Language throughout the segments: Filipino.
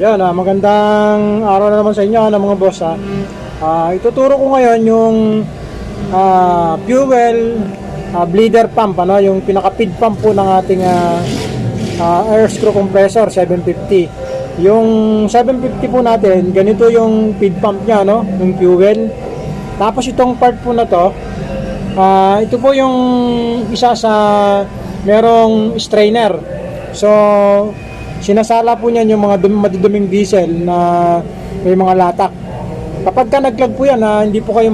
Yan, magandang araw na naman sa inyo mga boss. Ituturo ko ngayon yung fuel bleeder pump, yung pinaka-feed pump po ng ating air screw compressor 750. Yung 750 po natin, ganito yung feed pump niya, yung fuel. Tapos itong part po na to, ito po yung isa sa merong strainer. So sinasala po niyan yung mga maduduming diesel na may mga latak. Kapag ka nag-clog po yan, hindi po kayo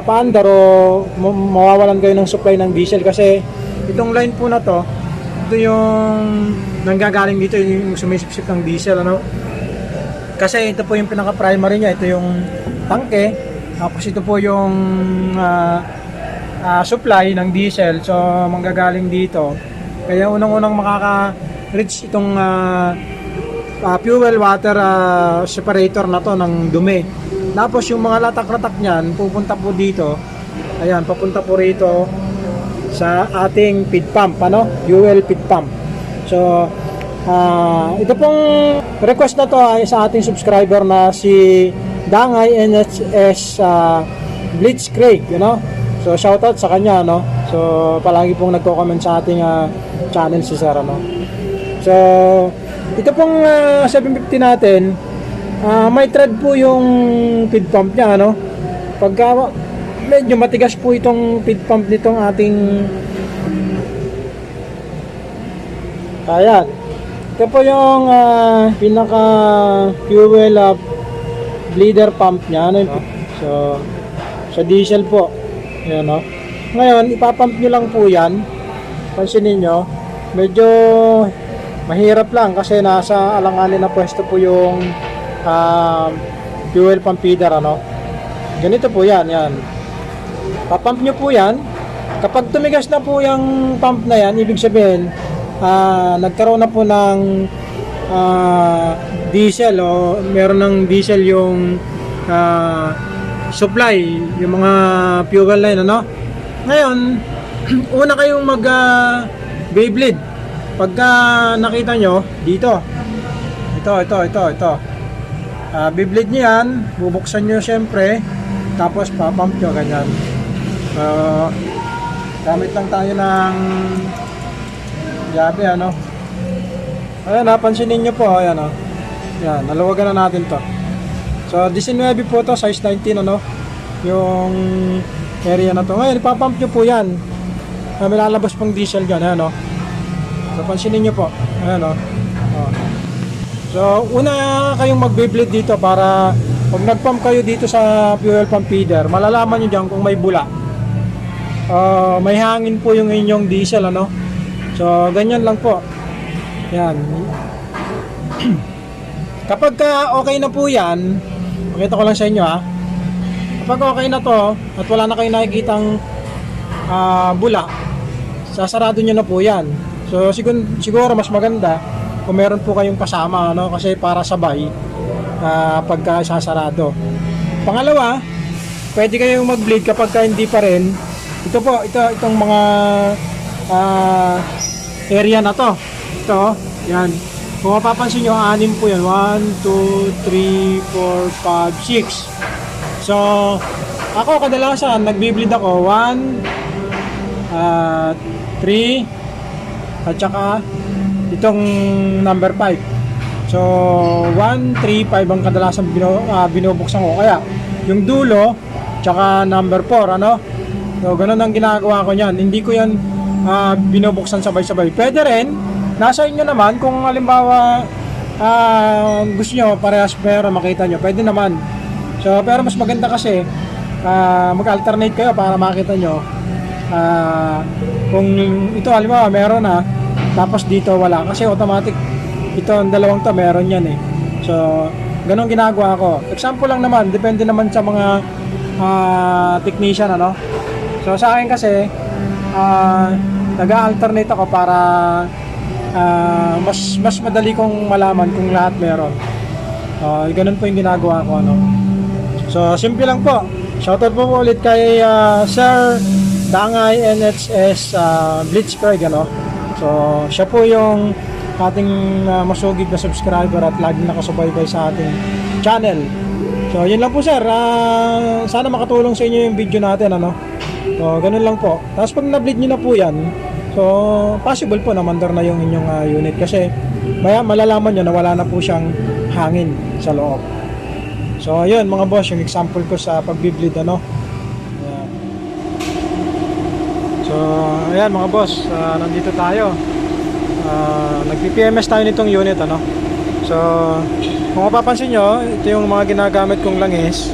paandar o mawawalan kayo ng supply ng diesel, kasi itong line po na to, ito yung nanggagaling dito, yung sumisipsip ng diesel, kasi ito po yung pinaka-primary niya, ito yung tangke, tapos ito po yung supply ng diesel, so manggagaling dito. Kaya unang-unang makaka-reach itong fuel water separator na to ng dumi. Tapos yung mga latak-latak niyan pupunta po dito. Ayan, papunta po rito sa ating feed pump, fuel feed pump. So ito pong request na to ay sa ating subscriber na si Dangay NHS Blitzkrieg, So shoutout sa kanya, So palagi pong nagko-comment sa ating channel si Sir, So ito pong 750 natin, may thread po yung feed pump niya, Pagka medyo matigas po itong feed pump nitong ating ayan. Ito po yung pinaka fuel bleeder pump niya, So sa diesel po. Ayan, Ngayon, ipapump nyo lang po yan. Pansinin nyo, medyo mahirap lang kasi nasa alanganin na pwesto po yung fuel pump feeder, Ganito po yan, Papump nyo po yan. Kapag tumigas na po yung pump na yan, ibig sabihin, nagkaroon na po ng diesel o meron ng diesel yung supply, yung mga fuel line, Ngayon, una kayong mag Beyblade. Pagka nakita nyo dito, ito Beyblade nyo yan, bubuksan nyo syempre, tapos papump nyo ganyan. Gamit lang tayo ng yabe, Ayan, pansinin nyo po, ayan, Yan, nalawagan na natin to. So 19 po to, size 19, yung area na to. Ngayon ipapump nyo po yan. May lalabas pang diesel dyan, ayan, So pansinin nyo po, ayan, So una kayong mag-Beyblade dito para pag nag-pump kayo dito sa fuel pump feeder, malalaman nyo dyan kung may bula, may hangin po yung inyong diesel, So ganyan lang po. Yan. Kapag okay na po yan, pakita ko lang sa inyo, kapag okay na to at wala na kayong nakikitang bula, sasarado nyo na po yan. So siguro mas maganda kung meron po kayong kasama, kasi para sabay pagka sasarado. Pangalawa, pwede kayong mag-bleed kapag hindi pa rin. Itong mga area na to. Ito, yan. Kung mapapansin nyo, 6 po yan. 1, 2, 3, 4, 5, 6. So, ako kadalasan, nagbi-bleed ako. 1, 3, at saka itong number 5. So 1, 3, 5 ang kadalasan binubuksan ko. Kaya yung dulo tsaka number 4, So ganun ang ginagawa ko niyan. Hindi ko yan binubuksan sabay-sabay. Pwede rin, nasa inyo naman kung halimbawa gusto nyo parehas pero makita nyo, pwede naman. So pero mas maganda kasi mag-alternate kayo para makita nyo. Kung ito halimbawa meron na, tapos dito wala, kasi automatic ito ang dalawang to meron yan So ganun ginagawa ko. Example lang naman, depende naman sa mga technician, So sa akin kasi nag-alternate ako para mas madali kong malaman kung lahat meron. Ganun po yung ginagawa ko, So simple lang po. Shoutout po ulit kay Sir Dangay NHS Blitzkrieg, So siya po yung ating masugid na subscriber at laging nakasubaybay sa ating channel. So yun lang po sir, sana makatulong sa inyo yung video natin, ano. So ganun lang po. Tapos pag na-bleed nyo na po yan, so possible po na mandar na yung inyong unit, kasi maya malalaman nyo na wala na po siyang hangin sa loob. So ayun mga boss, yung example ko sa pagbi-bleed, ano. Ayan. So ayan mga boss, nandito tayo. Nag-PMS tayo nitong unit, ano. So kung mapapansin nyo, ito yung mga ginagamit kong langis.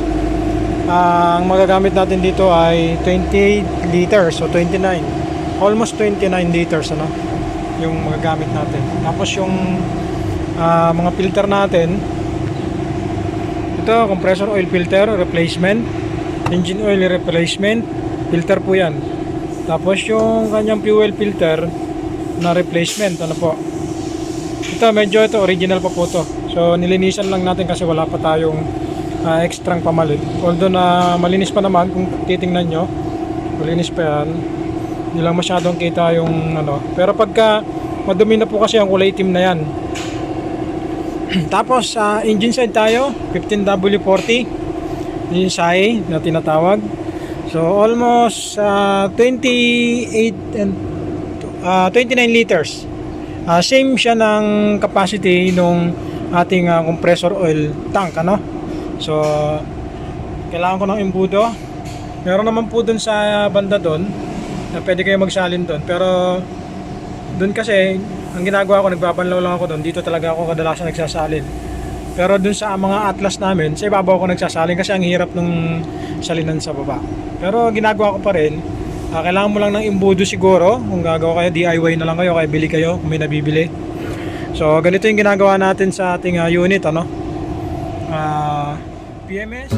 Ang magagamit natin dito ay 28 liters o 29, almost 29 liters, ano, yung magagamit natin. Tapos yung mga filter natin, ito compressor oil filter replacement, engine oil replacement filter po yan. Tapos yung kanyang fuel filter na replacement, ano po, ito medyo original pa po to. So nilinisan lang natin kasi wala pa tayong extrang pamalit. Although na malinis pa naman, kung titingnan nyo, malinis pa yan. Hindi lang masyadong kita yung ano. Pero pagka madumi na po kasi ang kulay itim na yan. Tapos engine side tayo, 15W40 yung SAE na tinatawag. So almost 28 and 29 liters. Same siya ng capacity nung ating compressor oil tank, ano. So kailangan ko ng embudo. Meron naman po dun sa banda dun na pwede kayo magsalin dun, pero dun kasi ang ginagawa ko, nagbabanlaw lang ako dun. Dito talaga ako kadalasan nagsasalin. Pero dun sa mga atlas namin, sa ibabaw ako nagsasalin kasi ang hirap nung salinan sa baba. Pero ginagawa ko pa rin. Kailangan mo lang ng embudo siguro. Kung gagawa kayo, DIY na lang kayo, kaya bili kayo kung may nabibili. So ganito yung ginagawa natin sa ating unit, ano. PMS.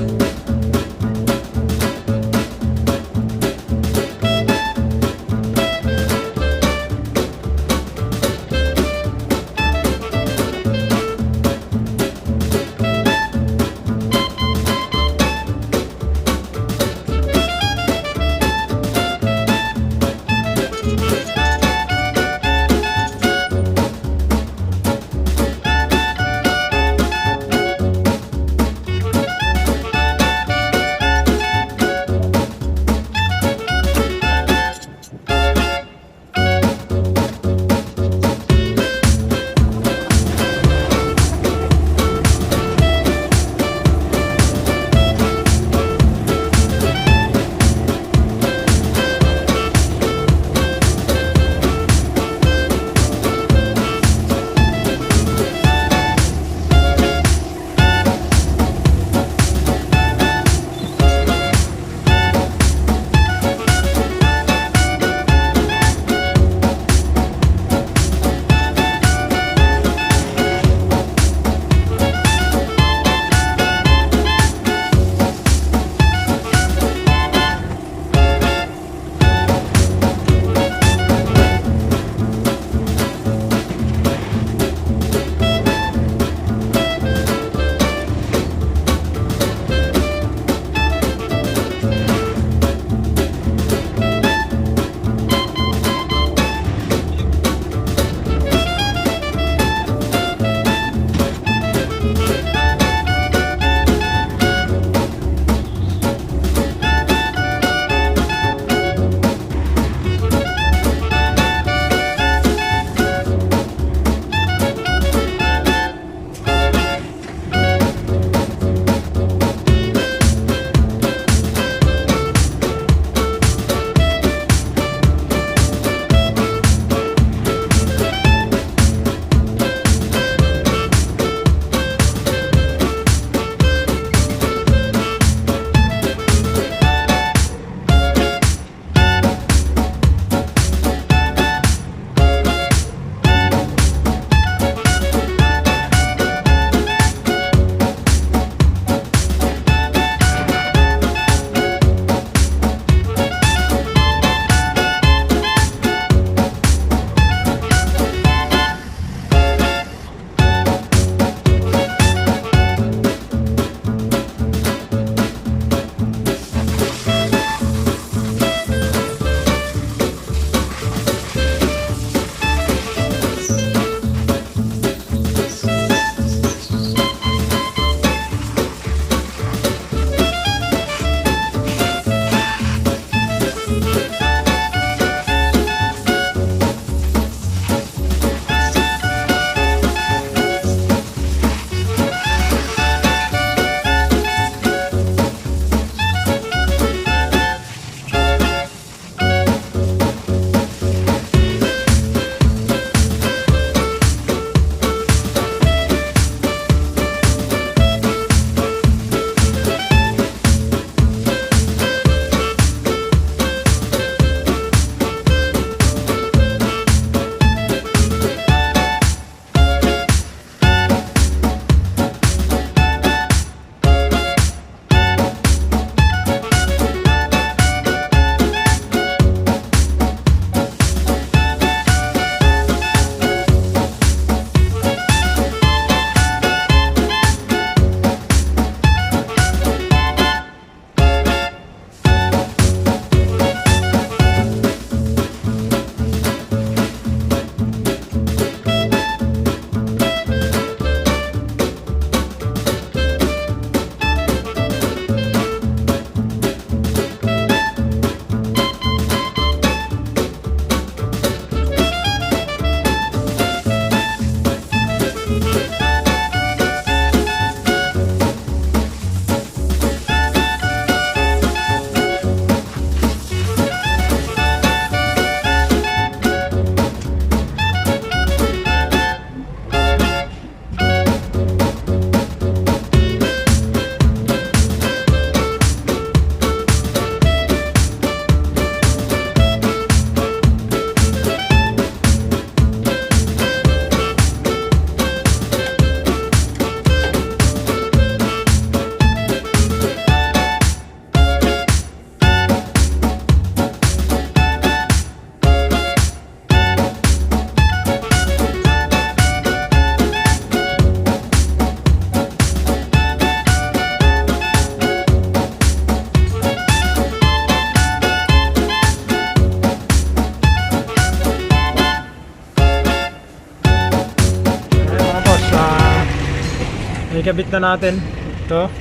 ikabit na natin ito.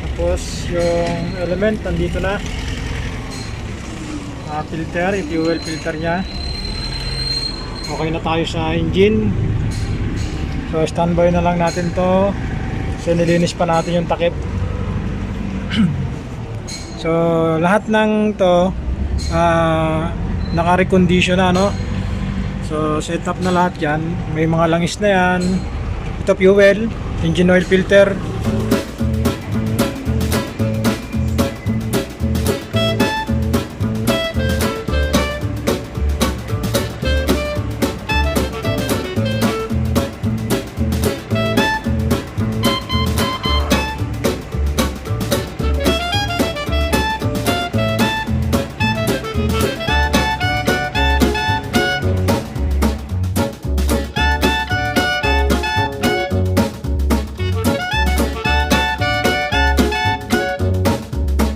Tapos yung element nandito na, filter, yung fuel filter nya. Okay na tayo sa engine. So standby na lang natin to kasi nilinis pa natin yung takip. So lahat ng to naka-recondition na, no? So set up na lahat yan. May mga langis na yan. Ito fuel, engine oil filter,